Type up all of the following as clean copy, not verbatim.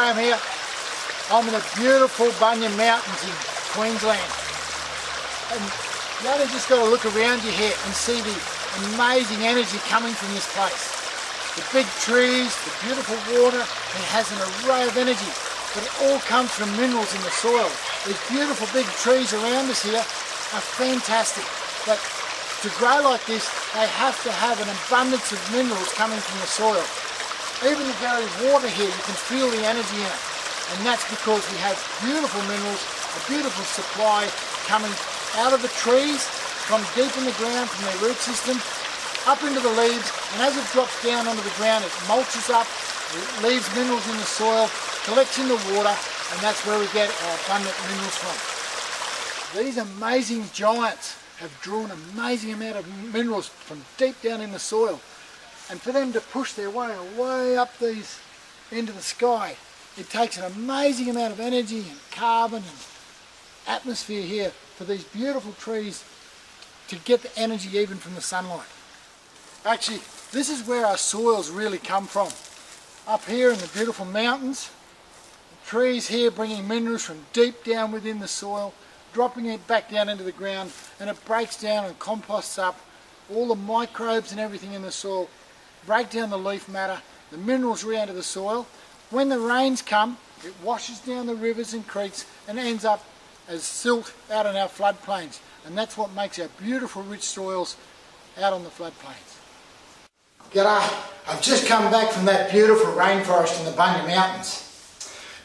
I am here. I'm in the beautiful Veggiemin Mountains in Queensland. And you only just got to look around you here and see the amazing energy coming from this place. The big trees, the beautiful water, it has an array of energy, but it all comes from minerals in the soil. These beautiful big trees around us here are fantastic, but to grow like this, they have to have an abundance of minerals coming from the soil. Even the very water here, you can feel the energy in it, and that's because we have beautiful minerals, a beautiful supply coming out of the trees, from deep in the ground, from their root system, up into the leaves, and as it drops down onto the ground, it mulches up, it leaves minerals in the soil, collects in the water, and that's where we get our abundant minerals from. These amazing giants have drawn an amazing amount of minerals from deep down in the soil, and for them to push their way up these into the sky, it takes an amazing amount of energy and carbon and atmosphere here for these beautiful trees to get the energy even from the sunlight. Actually, this is where our soils really come from. Up here in the beautiful mountains, the trees here bringing minerals from deep down within the soil, dropping it back down into the ground, and it breaks down and composts up all the microbes and everything in the soil, break down the leaf matter, the minerals re-enter the soil. When the rains come, it washes down the rivers and creeks and ends up as silt out on our floodplains, and that's what makes our beautiful rich soils out on the floodplains. G'day, I've just come back from that beautiful rainforest in the Veggiemin Mountains.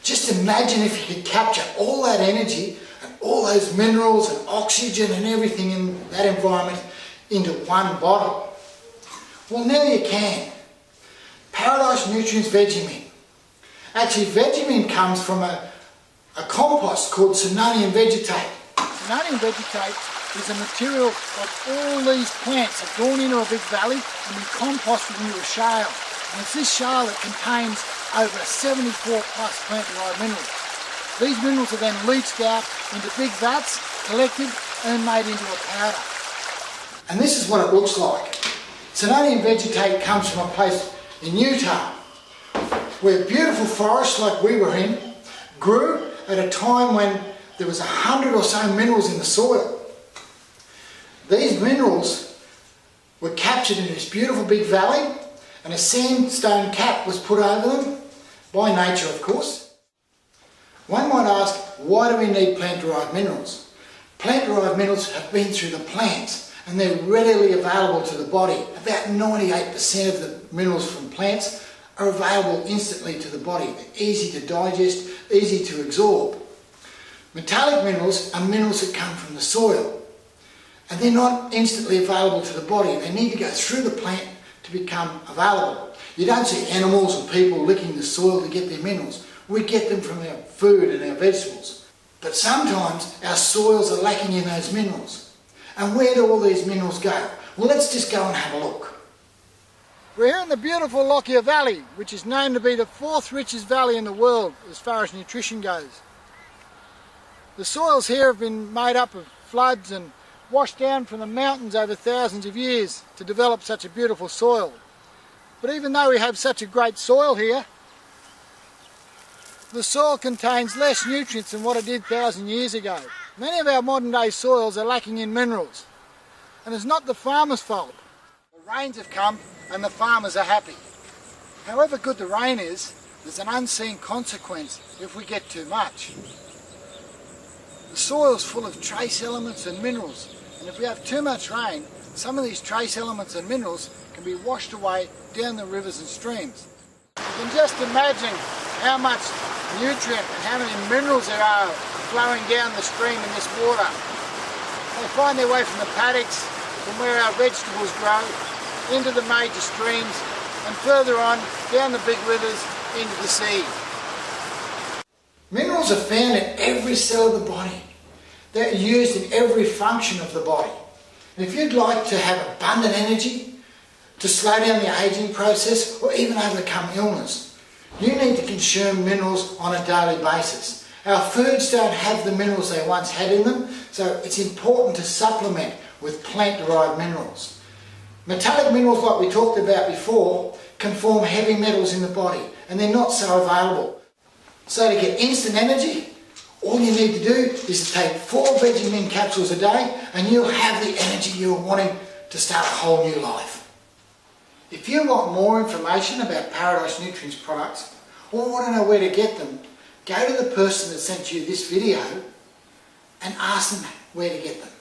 Just imagine if you could capture all that energy and all those minerals and oxygen and everything in that environment into one bottle. Well, now you can. ParadiseNutrients Veggiemin. Actually, Veggiemin comes from a compost called senonian vegetate. Senonian vegetate is a material that all these plants have gone into a big valley and been composted into a shale. And it's this shale that contains over 74 plus plant-derived minerals. These minerals are then leached out into big vats, collected and made into a powder. And this is what it looks like. Senonian vegetate comes from a place in Utah where beautiful forests like we were in grew at a time when there was 100 or so minerals in the soil. These minerals were captured in this beautiful big valley, and a sandstone cap was put over them, by nature of course. One might ask, why do we need plant-derived minerals? Plant-derived minerals have been through the plants, and they're readily available to the body. About 98% of the minerals from plants are available instantly to the body. They're easy to digest, easy to absorb. Metallic minerals are minerals that come from the soil, and they're not instantly available to the body. They need to go through the plant to become available. You don't see animals or people licking the soil to get their minerals. We get them from our food and our vegetables. But sometimes our soils are lacking in those minerals. And where do all these minerals go? Well, let's just go and have a look. We're here in the beautiful Lockyer Valley, which is known to be the 4th richest valley in the world as far as nutrition goes. The soils here have been made up of floods and washed down from the mountains over thousands of years to develop such a beautiful soil. But even though we have such a great soil here, the soil contains less nutrients than what it did 1,000 years ago. Many of our modern day soils are lacking in minerals, and it's not the farmer's fault. The rains have come and the farmers are happy. However good the rain is, there's an unseen consequence if we get too much. The soil's full of trace elements and minerals, and if we have too much rain, some of these trace elements and minerals can be washed away down the rivers and streams. You can just imagine how much nutrient and how many minerals there are flowing down the stream in this water. They find their way from the paddocks, from where our vegetables grow, into the major streams, and further on, down the big rivers, into the sea. Minerals are found in every cell of the body. They're used in every function of the body. And if you'd like to have abundant energy, to slow down the aging process, or even overcome illness, you need to consume minerals on a daily basis. Our foods don't have the minerals they once had in them, so it's important to supplement with plant-derived minerals. Metallic minerals, like we talked about before, can form heavy metals in the body, and they're not so available. So to get instant energy, all you need to do is take 4 Veggiemin capsules a day and you'll have the energy you're wanting to start a whole new life. If you want more information about Paradise Nutrients products or want to know where to get them, go to the person that sent you this video and ask them where to get them.